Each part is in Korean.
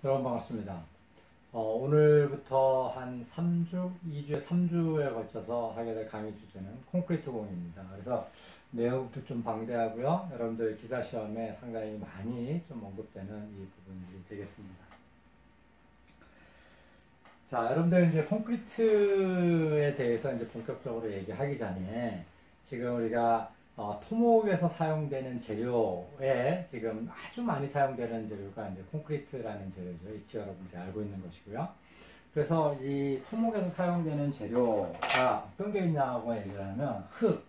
여러분 반갑습니다. 오늘부터 한 3주, 2주에 3주에 걸쳐서 하게 될 강의 주제는 콘크리트 공입니다. 그래서 내용도 좀 방대하고요. 여러분들 기사 시험에 상당히 많이 좀 언급되는 이 부분이 되겠습니다. 자, 여러분들 이제 콘크리트에 대해서 이제 본격적으로 얘기하기 전에 지금 우리가 토목에서 사용되는 재료에 지금 아주 많이 사용되는 재료가 이제 콘크리트라는 재료죠. 익히 여러분들이 알고 있는 것이고요. 그래서 이 토목에서 사용되는 재료가 어떤 게 있냐고 얘기를 하면 흙,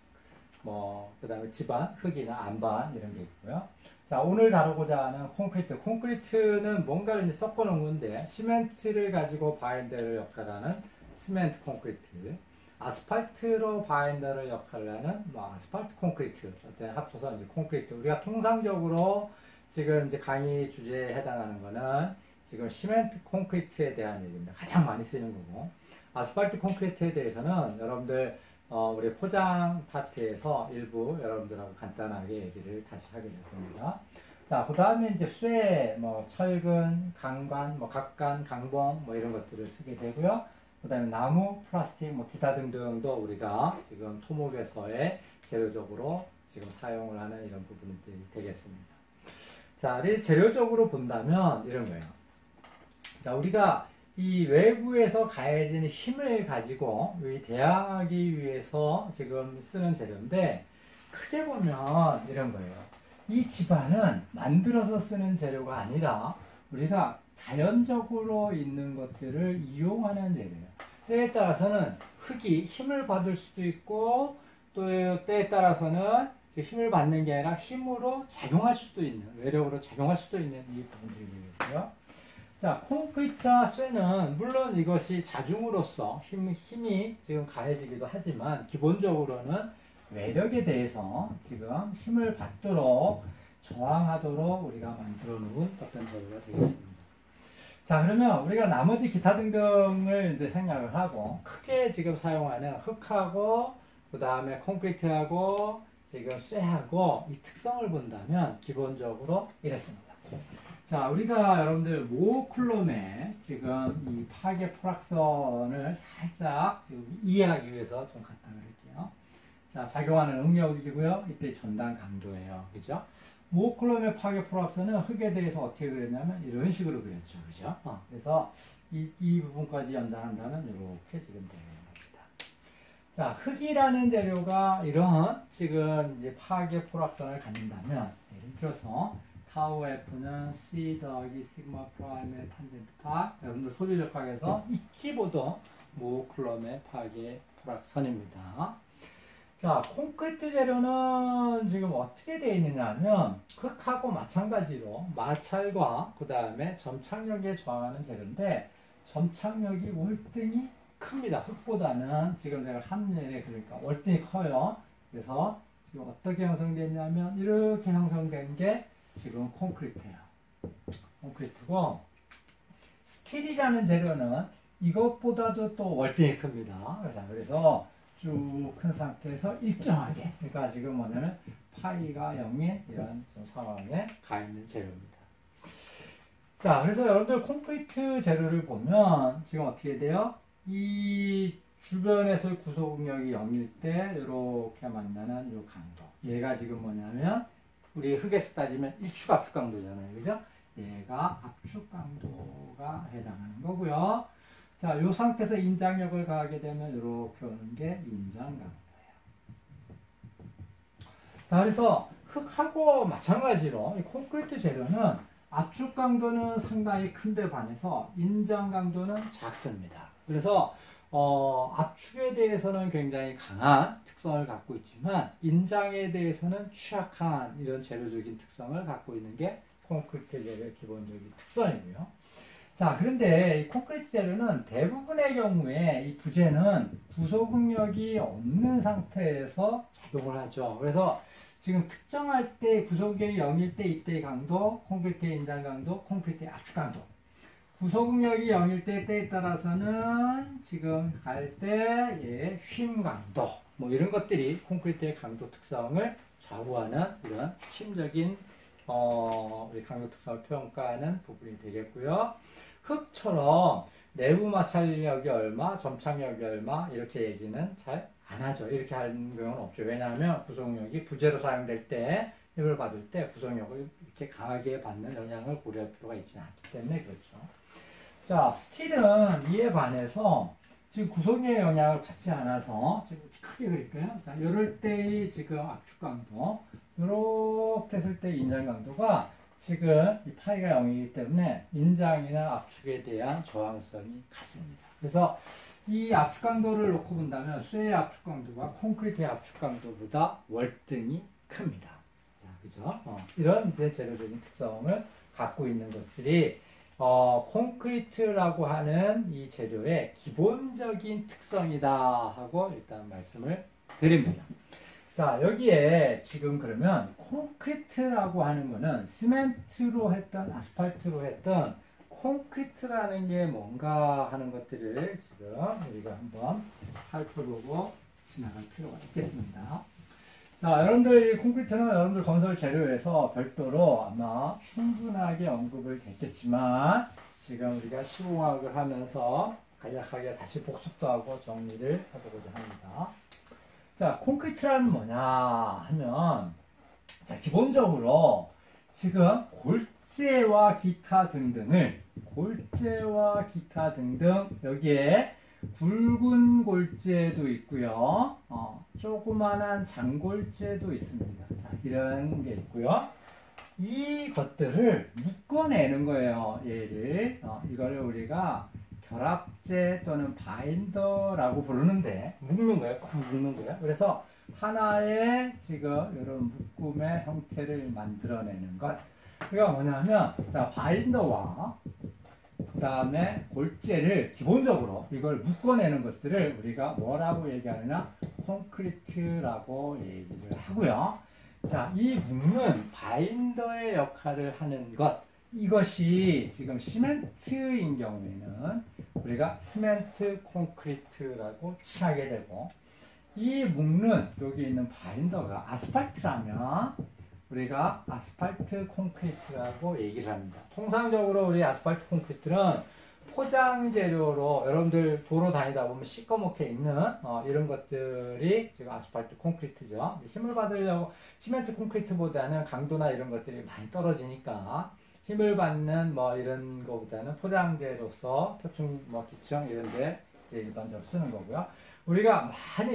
그 다음에 지반, 흙이나 안반 이런 게 있고요. 자, 오늘 다루고자 하는 콘크리트. 콘크리트는 뭔가를 이제 섞어 놓은 건데, 시멘트를 가지고 바인더를 역할하는 시멘트 콘크리트. 아스팔트로 바인더를 역할을 하는 아스팔트 콘크리트. 합쳐서 이제 콘크리트. 우리가 통상적으로 지금 이제 강의 주제에 해당하는 거는 지금 시멘트 콘크리트에 대한 얘기입니다. 가장 많이 쓰이는 거고. 아스팔트 콘크리트에 대해서는 여러분들 우리 포장 파트에서 일부 여러분들하고 간단하게 얘기를 다시 하게 될 겁니다. 자, 그 다음에 이제 쇠, 철근, 강관, 각관, 강봉, 이런 것들을 쓰게 되고요. 그 다음에 나무, 플라스틱, 기타 등등도 우리가 지금 토목에서의 재료적으로 지금 사용을 하는 이런 부분들이 되겠습니다. 자, 재료적으로 본다면 이런 거예요. 자, 우리가 이 외부에서 가해지는 힘을 가지고 대항하기 위해서 지금 쓰는 재료인데, 크게 보면 이런 거예요. 이 지반은 만들어서 쓰는 재료가 아니라 우리가 자연적으로 있는 것들을 이용하는 재료예요. 때에 따라서는 흙이 힘을 받을 수도 있고, 또 때에 따라서는 힘을 받는 게 아니라 힘으로 작용할 수도 있는, 외력으로 작용할 수도 있는 이 부분들이 되겠고요. 자, 콘크리트와 쇠는 물론 이것이 자중으로서 힘이 지금 가해지기도 하지만 기본적으로는 외력에 대해서 지금 힘을 받도록 저항하도록 우리가 만들어 놓은 어떤 재료가 되겠습니다. 자, 그러면 우리가 나머지 기타 등등을 이제 생략을 하고 크게 지금 사용하는 흙하고 그 다음에 콘크리트하고 지금 쇠하고 이 특성을 본다면 기본적으로 이렇습니다. 자, 우리가 여러분들 모쿨롬의 지금 이 파괴 포락선을 살짝 지금 이해하기 위해서 좀 간단히 할게요. 자, 작용하는 응력이고요. 이때 전단 강도예요. 그죠? 모쿨롬의 파괴 포락선은 흙에 대해서 어떻게 그렸냐면 이런 식으로 그렸죠. 그죠? 그래서 이 부분까지 연장한다면 이렇게 지금 되는 겁니다. 자, 흙이라는 재료가 이런 지금 이제 파괴 포락선을 갖는다면 예를 들어서 타우 F는 C 더하기 시그마 프라임의 탄젠트 파. 여러분들 소리력학에서 익히 보던 모쿨롬의 파괴 포락선입니다. 자, 콘크리트 재료는 지금 어떻게 되어 있느냐 하면 흙하고 마찬가지로 마찰과 그 다음에 점착력에 저항하는 재료인데, 점착력이 월등히 큽니다. 흙보다는 지금 제가 한일에 그러니까 월등히 커요. 그래서 지금 어떻게 형성됐냐면 이렇게 형성된 게 지금 콘크리트예요. 콘크리트고, 스틸이라는 재료는 이것보다도 또 월등히 큽니다. 그래서 쭉 큰 상태에서 일정하게, 그러니까 지금 뭐냐면 파이가 0인 이런 상황에 가 있는 재료입니다. 자, 그래서 여러분들 콘크리트 재료를 보면 지금 어떻게 돼요? 이 주변에서의 구속력이 0일 때 이렇게 만나는 이 강도, 얘가 지금 뭐냐면 우리 흙에서 따지면 일축 압축 강도잖아요. 그죠? 얘가 압축 강도가 해당하는 거고요. 자, 이 상태에서 인장력을 가하게 되면 이렇게 오는 게 인장 강도예요. 자, 그래서 흙하고 마찬가지로 이 콘크리트 재료는 압축 강도는 상당히 큰데 반해서 인장 강도는 작습니다. 그래서 압축에 대해서는 굉장히 강한 특성을 갖고 있지만 인장에 대해서는 취약한 이런 재료적인 특성을 갖고 있는 게 콘크리트 재료의 기본적인 특성이고요. 자, 그런데 이 콘크리트 재료는 대부분의 경우에 이 부재는 구속응력이 없는 상태에서 작용을 하죠. 그래서 지금 특정할 때 구속력이 0일 때 이때의 강도, 콘크리트의 인장 강도, 콘크리트의 압축 강도. 구속력이 0일 때에 따라서는 지금 갈 때의 힘 강도, 이런 것들이 콘크리트의 강도 특성을 좌우하는 이런 핵심적인 우리 강도 특성을 평가하는 부분이 되겠고요. 흙처럼 내부 마찰력이 얼마, 점착력이 얼마 이렇게 얘기는 잘 안 하죠. 이렇게 하는 경우는 없죠. 왜냐하면 구속력이 부재로 사용될 때 힘을 받을 때 구속력을 이렇게 강하게 받는 영향을 고려할 필요가 있지는 않기 때문에 그렇죠. 자, 스틸은 이에 반해서 지금 구속력의 영향을 받지 않아서 지금 크게 그릴까요? 자, 이럴 때의 지금 압축 강도, 이렇게 했을 때 인장 강도가 지금 이 파이가 0이기 때문에 인장이나 압축에 대한 저항성이 같습니다. 그래서 이 압축 강도를 놓고 본다면 쇠의 압축 강도가 콘크리트의 압축 강도보다 월등히 큽니다. 자, 그죠? 이런 이제 재료적인 특성을 갖고 있는 것들이 콘크리트라고 하는 이 재료의 기본적인 특성이다 하고 일단 말씀을 드립니다. 자, 여기에 지금 그러면 콘크리트라고 하는 거는 시멘트로 했던 아스팔트로 했던 콘크리트라는 게 뭔가 하는 것들을 지금 우리가 한번 살펴보고 지나갈 필요가 있겠습니다. 자, 여러분들 이 콘크리트는 여러분들 건설 재료에서 별도로 아마 충분하게 언급을 됐겠지만 지금 우리가 시공학을 하면서 간략하게 다시 복습도 하고 정리를 해보고자 합니다. 자, 콘크리트란 뭐냐 하면 자, 기본적으로 지금 골재와 기타 등등을 여기에 굵은 골재도 있고요. 조그만한 장골재도 있습니다. 자, 이런 게 있고요. 이것들을 묶어내는 거예요. 얘를 이거를 우리가 결합재 또는 바인더라고 부르는데 묶는 거예요. 꽉 묶는 거예요. 그래서 하나의 지금 이런 묶음의 형태를 만들어내는 것. 그게 뭐냐면 자, 바인더와 그 다음에 골재를 기본적으로 이걸 묶어내는 것들을 우리가 뭐라고 얘기하느냐 콘크리트라고 얘기를 하고요. 자, 이 묶는 바인더의 역할을 하는 것 이것이 지금 시멘트인 경우에는 우리가 시멘트 콘크리트라고 칭하게 되고 이 묶는 여기 있는 바인더가 아스팔트라면 우리가 아스팔트 콘크리트라고 얘기를 합니다. 통상적으로 우리 아스팔트 콘크리트는 포장 재료로 여러분들 도로 다니다 보면 시꺼멓게 있는 이런 것들이 지금 아스팔트 콘크리트죠. 힘을 받으려고 시멘트 콘크리트보다는 강도나 이런 것들이 많이 떨어지니까 힘을 받는 뭐 이런 거보다는 포장재로서 표층 뭐 기청 이런 데 이제 일반적으로 쓰는 거고요. 우리가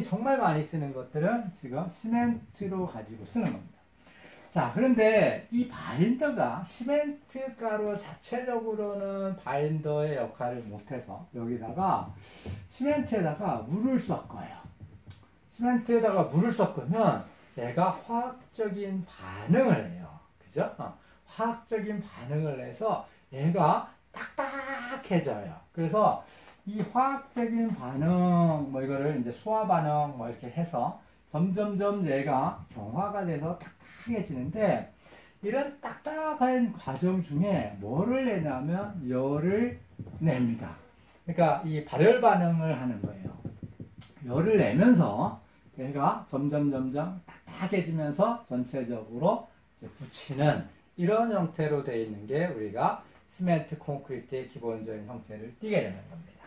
정말 많이 쓰는 것들은 지금 시멘트로 가지고 쓰는 겁니다. 자, 그런데 이 바인더가 시멘트 가루 자체적으로는 바인더의 역할을 못해서 여기다가 시멘트에다가 물을 섞어요. 시멘트에다가 물을 섞으면 얘가 화학적인 반응을 해요. 그죠? 화학적인 반응을 해서 얘가 딱딱해져요. 그래서 이 화학적인 반응, 뭐 이거를 이제 수화 반응 뭐 이렇게 해서 점점점 얘가 경화가 돼서 딱딱해지는데 이런 딱딱한 과정 중에 뭐를 내냐면 열을 냅니다. 그러니까 이 발열 반응을 하는 거예요. 열을 내면서 얘가 점점 딱딱해지면서 전체적으로 붙이는 이런 형태로 되어 있는 게 우리가 시멘트 콘크리트의 기본적인 형태를 띠게 되는 겁니다.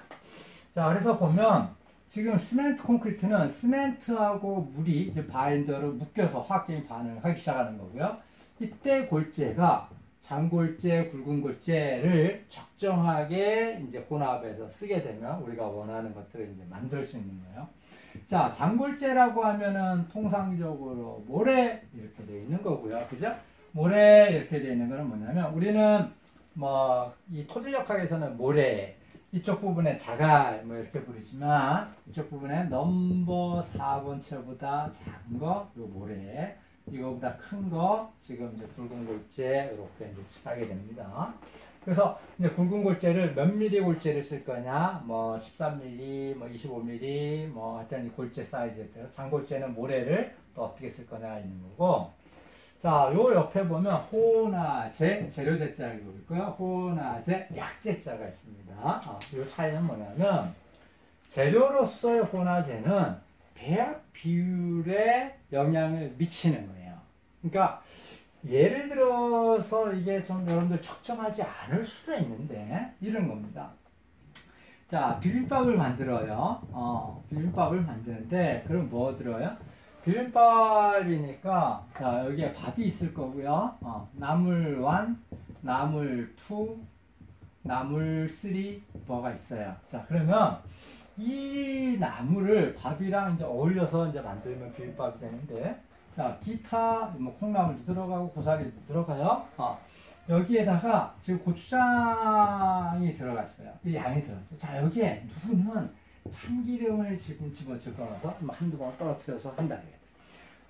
자, 그래서 보면 지금 시멘트 콘크리트는 시멘트하고 물이 이제 바인더로 묶여서 화학적인 반응을 하기 시작하는 거고요. 이때 골재가 장골재, 굵은 골재를 적정하게 이제 혼합해서 쓰게 되면 우리가 원하는 것들을 이제 만들 수 있는 거예요. 자, 장골재라고 하면은 통상적으로 모래 이렇게 되어 있는 거고요. 그죠? 모래 이렇게 되어 있는 거는 뭐냐면 우리는 뭐 이 토질역학에서는 모래 이쪽 부분에 자갈 뭐 이렇게 부르지만 이쪽 부분에 넘버 4번째보다 작은 거 요 모래 이거보다 큰 거 지금 이제 굵은 골재 이렇게 이제 칠하게 됩니다. 그래서 이제 굵은 골재를 몇 미리 골재를 쓸 거냐 뭐 13mm 뭐 25mm 뭐 하여튼 이 골재 사이즈에 따라 장골재는 모래를 또 어떻게 쓸 거냐 있는 거고. 자, 요 옆에 보면 호나제, 재료제자가 있고요. 호나제, 약제자가 있습니다. 요 차이는 뭐냐면 재료로서의 호나제는 배합 비율에 영향을 미치는 거예요. 그러니까 예를 들어서 이게 좀 여러분들 적정하지 않을 수도 있는데 이런 겁니다. 자, 비빔밥을 만들어요. 비빔밥을 만드는데 그럼 뭐 들어요? 비빔밥이니까 자, 여기에 밥이 있을 거고요. 나물 1, 나물 2, 나물 3 뭐가 있어요. 자, 그러면 이 나물을 밥이랑 이제 어울려서 이제 만들면 비빔밥이 되는데, 자, 기타 뭐 콩나물도 들어가고 고사리도 들어가요. 여기에다가 지금 고추장이 들어갔어요. 이 양이 들어갔죠. 자, 여기에 누구는 참기름을 지금 집어넣어서 한두 번 떨어뜨려서 한다.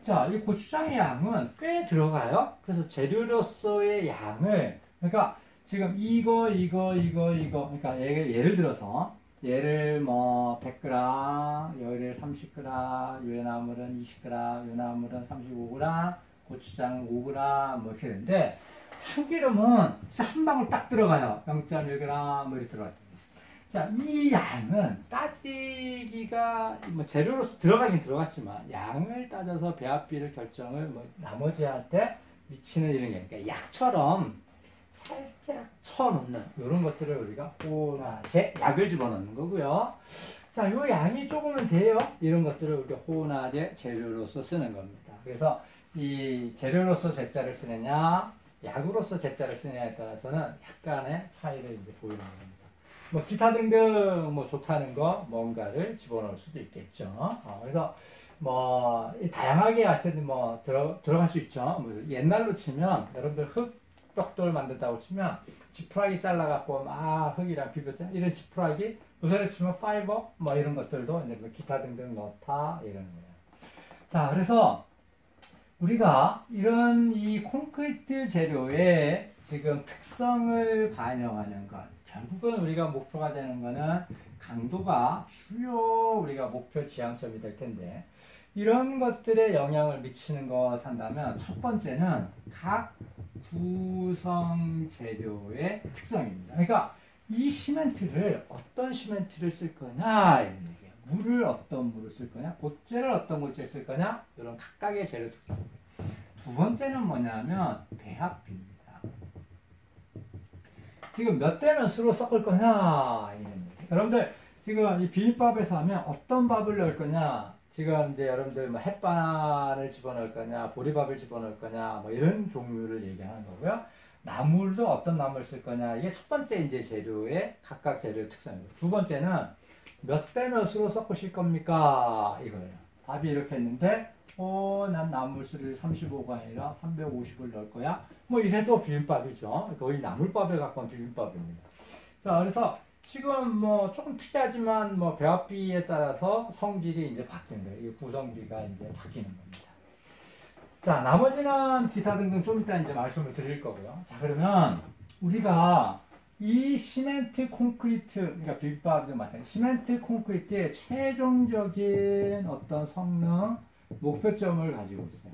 자, 이 고추장의 양은 꽤 들어가요. 그래서 재료로서의 양을, 그러니까 지금 이거, 그러니까 예를 들어서, 얘를 뭐 100g, 얘를 30g, 요 나물은 20g, 요 나물은 35g, 고추장 5g, 뭐 이렇게 되는데, 참기름은 진짜 한 방울 딱 들어가요. 0.1g 뭐 이렇게 들어가요. 자, 이 양은 따지기가 뭐 재료로서 들어가긴 들어갔지만 양을 따져서 배합비를 결정을 뭐 나머지 할 때 미치는 이런 게, 그러니까 약처럼 살짝 쳐놓는 이런 것들을 우리가 호나제 약을 집어넣는 거고요. 자, 요 양이 조금은 돼요. 이런 것들을 우리가 호나제 재료로서 쓰는 겁니다. 그래서 이 재료로서 제자를 쓰느냐, 약으로서 제자를 쓰느냐에 따라서는 약간의 차이를 이제 보이는 겁니다. 뭐 기타 등등 뭐 좋다는 거 뭔가를 집어넣을 수도 있겠죠. 그래서 뭐 다양하게 하여튼 뭐 들어갈 수 있죠. 뭐 옛날로 치면 여러분들 흙벽돌 만든다고 치면 지푸라기 잘라갖고 막 흙이랑 비벼자 이런 지푸라기, 요새로 치면 파이버 뭐 이런 것들도 이제 뭐 기타 등등 넣다 이런 거예요. 자, 그래서 우리가 이런 이 콘크리트 재료의 지금 특성을 반영하는 것, 결국은 우리가 목표가 되는 거는 강도가 주요 우리가 목표 지향점이 될 텐데, 이런 것들에 영향을 미치는 것 한다면 첫 번째는 각 구성 재료의 특성입니다. 그러니까 이 시멘트를 어떤 시멘트를 쓸 거냐, 이런 얘기예요. 물을 어떤 물을 쓸 거냐, 고체를 어떤 고체를 쓸 거냐, 이런 각각의 재료 특성입니다. 두 번째는 뭐냐면 배합비입니다. 지금 몇 대 몇으로 섞을 거냐, 여러분들 지금 이 비빔밥에서 하면 어떤 밥을 넣을 거냐, 지금 이제 여러분들 뭐 햇반을 집어넣을 거냐, 보리밥을 집어넣을 거냐, 뭐 이런 종류를 얘기하는 거고요. 나물도 어떤 나물 쓸 거냐, 이게 첫 번째 이제 재료의 각각 재료 특성입니다. 두 번째는 몇 대 몇으로 섞으실 겁니까, 이거예요. 답이 이렇게 했는데, 난 나물수를 35가 아니라 350을 넣을 거야. 뭐 이래도 비빔밥이죠. 거의 나물밥에 가까운 비빔밥입니다. 자, 그래서 지금 뭐 조금 특이하지만 뭐 배합비에 따라서 성질이 이제 바뀌는 거예요. 이 구성비가 이제 바뀌는 겁니다. 자, 나머지는 기타 등등 좀 이따 이제 말씀을 드릴 거고요. 자, 그러면 우리가 이 시멘트 콘크리트, 그러니까 비빔밥도 마찬가지, 시멘트 콘크리트의 최종적인 어떤 성능, 목표점을 가지고 있어요.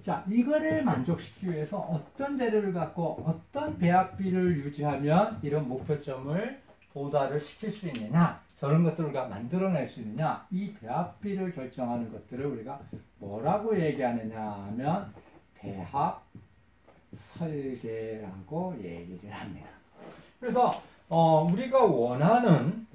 자, 이거를 만족시키기 위해서 어떤 재료를 갖고 어떤 배합비를 유지하면 이런 목표점을 도달을 시킬 수 있느냐, 저런 것들을 우리가 만들어낼 수 있느냐, 이 배합비를 결정하는 것들을 우리가 뭐라고 얘기하느냐 하면 배합 설계라고 얘기를 합니다. 그래서 우리가 원하는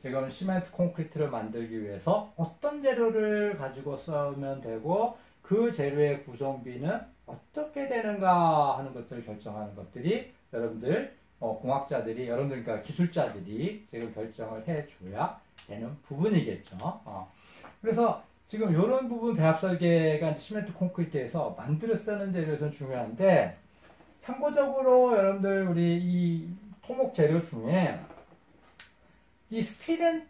지금 시멘트 콘크리트를 만들기 위해서 어떤 재료를 가지고 쓰면 되고 그 재료의 구성비는 어떻게 되는가 하는 것들을 결정하는 것들이 여러분들 공학자들이, 여러분들 그러니까 기술자들이 지금 결정을 해줘야 되는 부분이겠죠. 그래서 지금 이런 부분 배합 설계가 시멘트 콘크리트에서 만들어 쓰는 재료에서는 중요한데, 참고적으로 여러분들 우리 이 토목 재료 중에 이 스틸은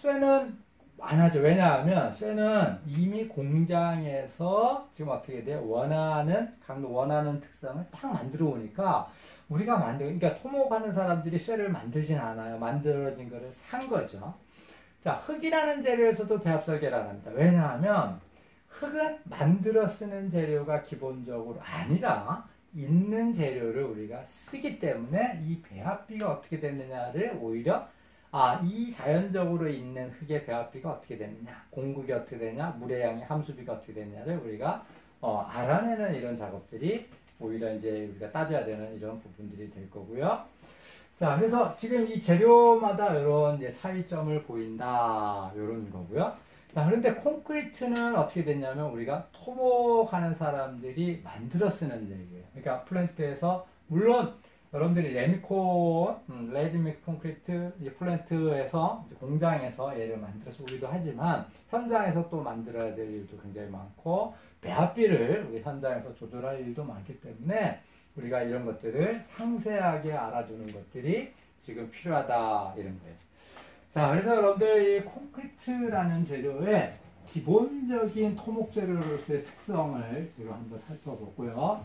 쇠는 안 하죠. 왜냐하면 쇠는 이미 공장에서 지금 어떻게 돼요? 원하는 특성을 딱 만들어 오니까 우리가 그러니까 토목하는 사람들이 쇠를 만들진 않아요. 만들어진 거를 산 거죠. 자, 흙이라는 재료에서도 배합 설계를 합니다. 왜냐하면 흙은 만들어 쓰는 재료가 기본적으로 아니라 있는 재료를 우리가 쓰기 때문에 이 배합비가 어떻게 됐느냐를 오히려 이 자연적으로 있는 흙의 배합비가 어떻게 되느냐, 공급이 어떻게 되냐, 물의 양의 함수비가 어떻게 되느냐를 우리가 알아내는 이런 작업들이 오히려 이제 우리가 따져야 되는 이런 부분들이 될 거고요. 자, 그래서 지금 이 재료마다 이런 이제 차이점을 보인다, 이런 거고요. 자, 그런데 콘크리트는 어떻게 됐냐면 우리가 토목하는 사람들이 만들어 쓰는 얘기예요. 그러니까 플랜트에서 물론 여러분들이 레디믹스 콘크리트 플랜트에서 공장에서 얘를 만들어서 우리도 하지만 현장에서 또 만들어야 될 일도 굉장히 많고 배합비를 우리 현장에서 조절할 일도 많기 때문에 우리가 이런 것들을 상세하게 알아두는 것들이 지금 필요하다 이런 거예요. 자, 그래서 여러분들 이 콘크리트라는 재료의 기본적인 토목 재료로서의 특성을 지금 한번 살펴보고요.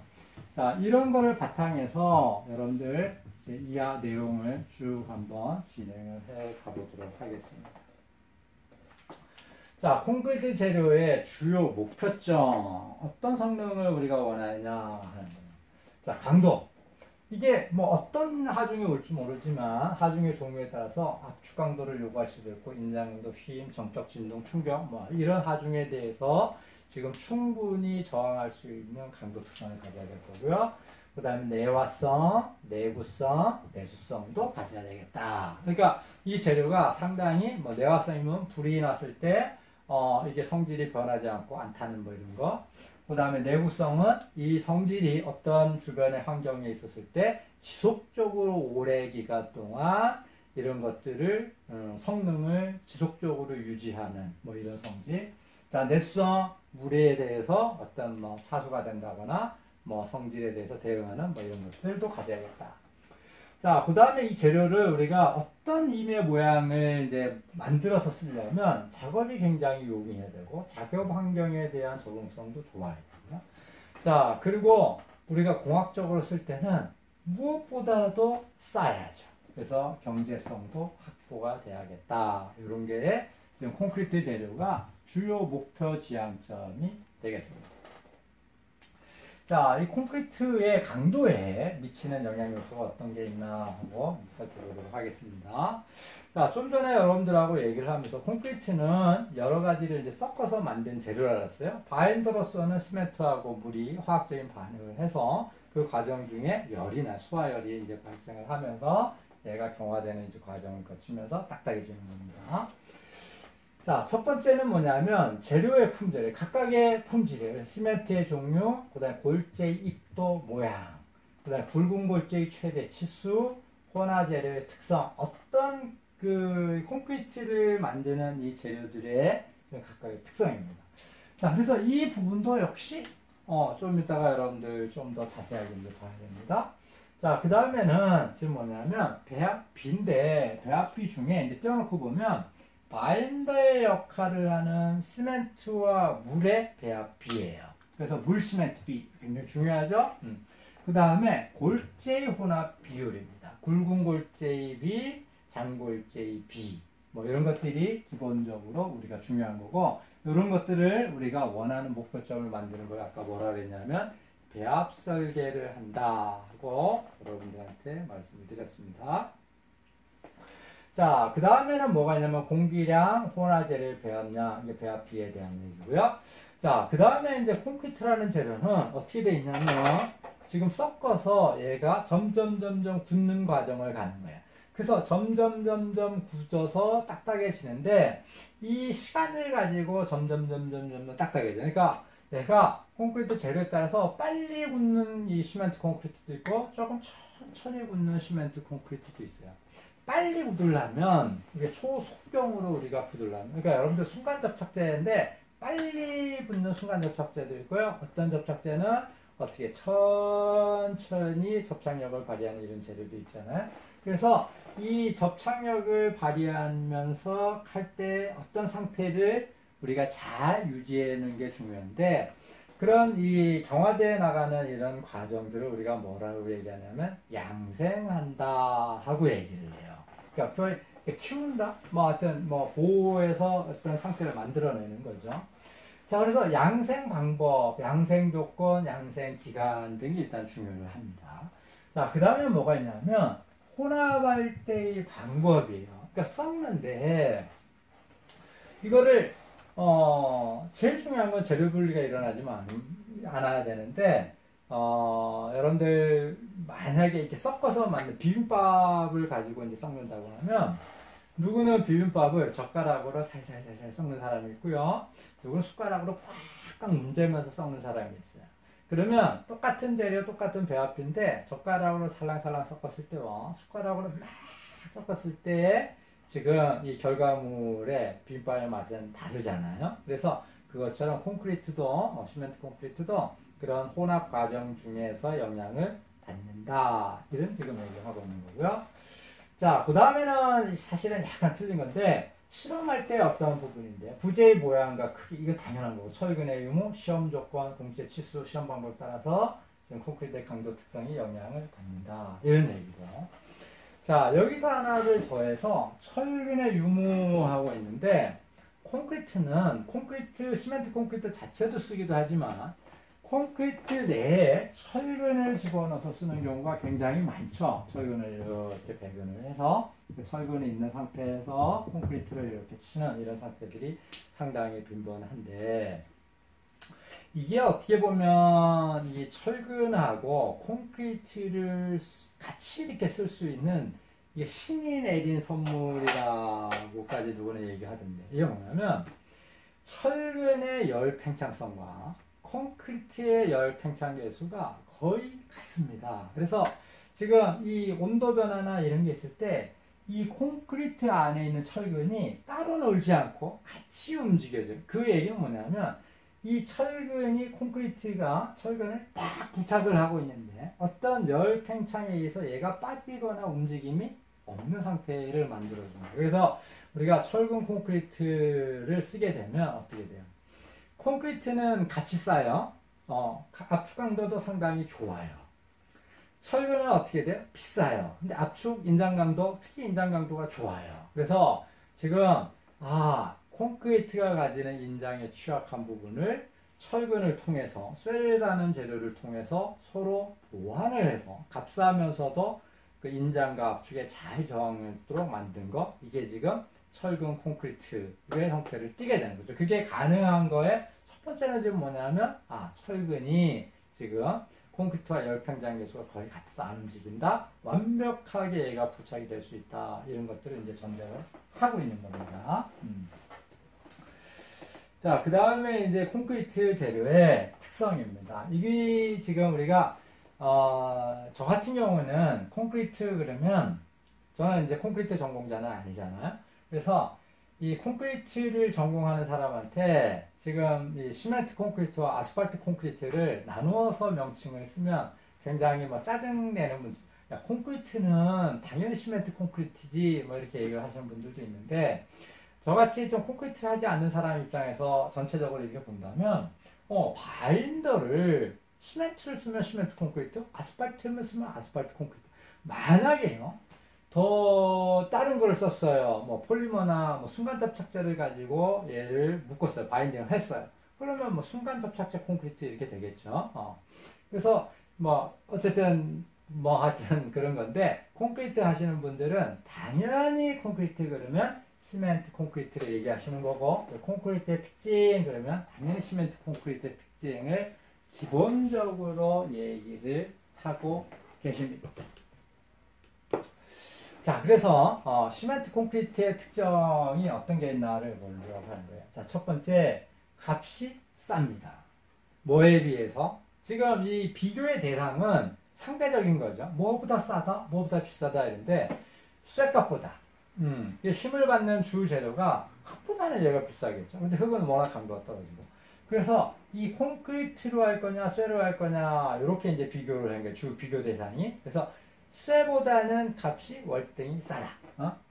자, 이런 거를 바탕에서 여러분들 이하 내용을 쭉 한번 진행을 해 가보도록 하겠습니다. 자, 콘크리트 재료의 주요 목표점, 어떤 성능을 우리가 원하느냐 하는 거예요. 자, 강도. 이게 뭐 어떤 하중이 올지 모르지만 하중의 종류에 따라서 압축 강도를 요구할 수도 있고 인장강도, 휘임, 정적 진동, 충격 뭐 이런 하중에 대해서 지금 충분히 저항할 수 있는 강도 특성을 가져야 될 거고요. 그 다음에 내화성, 내구성, 내수성도 가져야 되겠다. 그러니까 이 재료가 상당히 뭐 내화성이면 불이 났을 때 이게 성질이 변하지 않고 안 타는 뭐 이런 거. 그 다음에 내구성은 이 성질이 어떤 주변의 환경에 있었을 때 지속적으로 오래 기간 동안 이런 것들을 성능을 지속적으로 유지하는 뭐 이런 성질. 자, 내수성, 물에 대해서 어떤 뭐 차수가 된다거나 뭐 성질에 대해서 대응하는 뭐 이런 것들도 가져야겠다. 자, 그 다음에 이 재료를 우리가 어떤 임의 모양을 이제 만들어서 쓰려면 작업이 굉장히 용이해야 되고 작업 환경에 대한 적응성도 좋아야 됩니다. 자, 그리고 우리가 공학적으로 쓸 때는 무엇보다도 싸야죠. 그래서 경제성도 확보가 돼야겠다. 이런 게 지금 콘크리트 재료가 주요 목표 지향점이 되겠습니다. 자, 이 콘크리트의 강도에 미치는 영향 요소가 어떤 게 있나 하고 살펴보도록 하겠습니다. 자, 좀 전에 여러분들하고 얘기를 하면서 콘크리트는 여러 가지를 이제 섞어서 만든 재료라였어요. 바인더로서는 시멘트하고 물이 화학적인 반응을 해서 그 과정 중에 열이나 수화열이 이제 발생을 하면서 얘가 경화되는 이제 과정을 거치면서 딱딱해지는 겁니다. 자, 첫 번째는 뭐냐면 재료의 품질, 각각의 품질이에요. 시멘트의 종류, 그 다음에 골재의 입도 모양, 그 다음에 굵은 골재의 최대 치수, 혼화 재료의 특성, 어떤 그 콘크리트를 만드는 이 재료들의 각각의 특성입니다. 자, 그래서 이 부분도 역시 좀 이따가 여러분들 좀 더 자세하게 이제 봐야 됩니다. 자, 그 다음에는 지금 뭐냐면 배합비인데 배합비 중에 이제 떼어놓고 보면 바인더의 역할을 하는 시멘트와 물의 배합비예요. 그래서 물 시멘트 비 굉장히 중요하죠. 그 다음에 골재의 혼합 비율입니다. 굵은 골재의 비, 잔골재의 비, 뭐 이런 것들이 기본적으로 우리가 중요한 거고, 이런 것들을 우리가 원하는 목표점을 만드는 걸 아까 뭐라 그랬냐면 배합 설계를 한다 하고 여러분들한테 말씀을 드렸습니다. 자, 그 다음에는 뭐가 있냐면 공기량, 혼화재료 배합량, 이게 배합비에 대한 얘기고요. 자, 그 다음에 이제 콘크리트라는 재료는 어떻게 돼 있냐면 지금 섞어서 얘가 점점 굳는 과정을 가는 거예요. 그래서 점점 굳어서 딱딱해지는데 이 시간을 가지고 점점 딱딱해져요. 그러니까 얘가 콘크리트 재료에 따라서 빨리 굳는 이 시멘트 콘크리트도 있고 조금 천천히 굳는 시멘트 콘크리트도 있어요. 빨리 굳으려면 이게 초속경으로 우리가 굳으려면, 그러니까 여러분들 순간 접착제인데 빨리 굳는 순간 접착제도 있고요. 어떤 접착제는 어떻게 천천히 접착력을 발휘하는 이런 재료도 있잖아요. 그래서 이 접착력을 발휘하면서 할 때 어떤 상태를 우리가 잘 유지하는 게 중요한데, 그런 이 경화되어 나가는 이런 과정들을 우리가 뭐라고 얘기하냐면 양생한다 하고 얘기를 해요. 그러니까 키운다, 뭐 하여튼 뭐 보호해서 어떤 상태를 만들어내는 거죠. 자, 그래서 양생 방법, 양생 조건, 양생 기간 등이 일단 중요를 합니다. 자, 그 다음에 뭐가 있냐면 혼합할 때의 방법이에요. 그러니까 썩는데 이거를 제일 중요한 건 재료 분리가 일어나지만 않아야 되는데 여러분들 만약에 이렇게 섞어서 만든 비빔밥을 가지고 이제 섞는다고 하면 누구는 비빔밥을 젓가락으로 살살살살 섞는 사람이 있고요. 누구는 숟가락으로 꽉꽉 문대면서 섞는 사람이 있어요. 그러면 똑같은 재료, 똑같은 배합인데 젓가락으로 살랑살랑 섞었을 때와 숟가락으로 막 섞었을 때 지금 이 결과물의 비빔밥의 맛은 다르잖아요. 그래서 그것처럼 콘크리트도 시멘트 콘크리트도 그런 혼합 과정 중에서 영향을 받는다. 이런 지금 얘기하고 있는 거고요. 자, 그 다음에는 사실은 약간 틀린 건데 실험할 때 어떤 부분인데 부재의 모양과 크기 이거 당연한 거고 철근의 유무, 시험 조건, 공시의 치수, 시험 방법에 따라서 지금 콘크리트의 강도 특성이 영향을 받는다. 이런 얘기고. 자, 여기서 하나를 더해서 철근의 유무하고 있는데 콘크리트는 시멘트 콘크리트 자체도 쓰기도 하지만 콘크리트 내에 철근을 집어넣어서 쓰는 경우가 굉장히 많죠. 철근을 이렇게 배근을 해서 철근이 있는 상태에서 콘크리트를 이렇게 치는 이런 상태들이 상당히 빈번한데 이게 어떻게 보면 이 철근하고 콘크리트를 같이 이렇게 쓸 수 있는 이게 신이 내린 선물이라고까지 누구는 얘기하던데 이게 뭐냐면 철근의 열 팽창성과 콘크리트의 열 팽창 계수가 거의 같습니다. 그래서 지금 이 온도 변화나 이런 게 있을 때 이 콘크리트 안에 있는 철근이 따로 놀지 않고 같이 움직여져요. 그 얘기는 뭐냐면 이 철근이 철근을 딱 부착을 하고 있는데 어떤 열 팽창에 의해서 얘가 빠지거나 움직임이 없는 상태를 만들어줍니다. 그래서 우리가 철근 콘크리트를 쓰게 되면 어떻게 돼요? 콘크리트는 같이 쌓여 압축 강도도 상당히 좋아요. 철근은 어떻게 돼요? 비싸요. 근데 압축 인장 강도, 특히 인장 강도가 좋아요. 그래서 지금 콘크리트가 가지는 인장의 취약한 부분을 철근을 통해서 쇠라는 재료를 통해서 서로 보완을 해서 값싸면서도 그 인장과 압축에 잘 저항하도록 만든 거 이게 지금 철근 콘크리트의 형태를 띠게 되는 거죠. 그게 가능한 거에 첫 번째는 지금 뭐냐면 철근이 지금 콘크리트와 열팽장 계수가 거의 같아서 안 움직인다. 완벽하게 얘가 부착이 될 수 있다. 이런 것들을 이제 전제를 하고 있는 겁니다. 자, 그 다음에 이제 콘크리트 재료의 특성입니다. 이게 지금 우리가 저 같은 경우는 콘크리트 그러면 저는 이제 콘크리트 전공자는 아니잖아요. 그래서 이 콘크리트를 전공하는 사람한테 지금 이 시멘트 콘크리트와 아스팔트 콘크리트를 나누어서 명칭을 쓰면 굉장히 짜증내는 분들, 야, 콘크리트는 당연히 시멘트 콘크리트지 뭐 이렇게 얘기를 하시는 분들도 있는데 저같이 좀 콘크리트를 하지 않는 사람 입장에서 전체적으로 이렇게 본다면 바인더를 시멘트를 쓰면 시멘트 콘크리트, 아스팔트를 쓰면 아스팔트 콘크리트. 만약에요, 더 다른 걸 썼어요. 폴리머나 순간 접착제를 가지고 얘를 묶었어요. 바인딩을 했어요. 그러면 순간 접착제 콘크리트 이렇게 되겠죠. 그래서 어쨌든 하여튼 그런 건데 콘크리트 하시는 분들은 당연히 콘크리트 그러면 시멘트 콘크리트를 얘기하시는 거고 콘크리트의 특징 그러면 당연히 시멘트 콘크리트의 특징을 기본적으로 얘기를 하고 계십니다. 자, 그래서 시멘트 콘크리트의 특징이 어떤 게 있나를 보려고 하는 거예요. 자, 첫 번째 값이 쌉니다. 뭐에 비해서? 지금 이 비교의 대상은 상대적인 거죠. 뭐보다 싸다, 뭐보다 비싸다 이런데 쇠값보다 힘을 받는 주 재료가 흙보다는 얘가 비싸겠죠. 근데 흙은 워낙 강도가 떨어지고. 그래서 이 콘크리트로 할 거냐, 쇠로 할 거냐, 이렇게 이제 비교를 한 거예요. 주 비교 대상이. 그래서 쇠보다는 값이 월등히 싸다.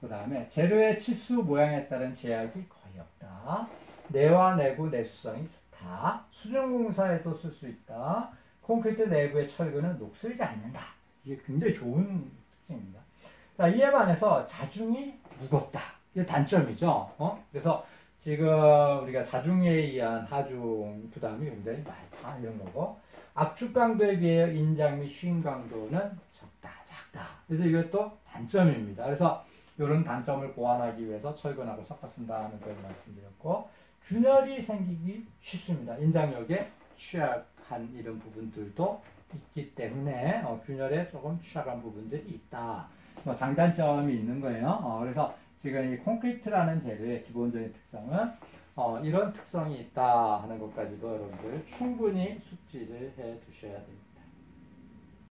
그 다음에 재료의 치수 모양에 따른 제약이 거의 없다. 내와 내구 내수성이 좋다. 수중공사에도 쓸 수 있다. 콘크리트 내부의 철근은 녹슬지 않는다. 이게 굉장히 좋은 특징입니다. 자, 이에 반해서 자중이 무겁다. 이게 단점이죠. 그래서 지금 우리가 자중에 의한 하중 부담이 굉장히 많다. 이런 거고. 압축 강도에 비해 인장 및 쉰 강도는 적다, 작다. 그래서 이것도 단점입니다. 그래서 이런 단점을 보완하기 위해서 철근하고 섞어 쓴다는 걸 말씀드렸고, 균열이 생기기 쉽습니다. 인장력에 취약한 이런 부분들도 있기 때문에 균열에 조금 취약한 부분들이 있다. 장단점이 있는 거예요. 그래서 지금 이 콘크리트라는 재료의 기본적인 특성은 이런 특성이 있다 하는 것까지도 여러분들 충분히 숙지를 해 두셔야 됩니다.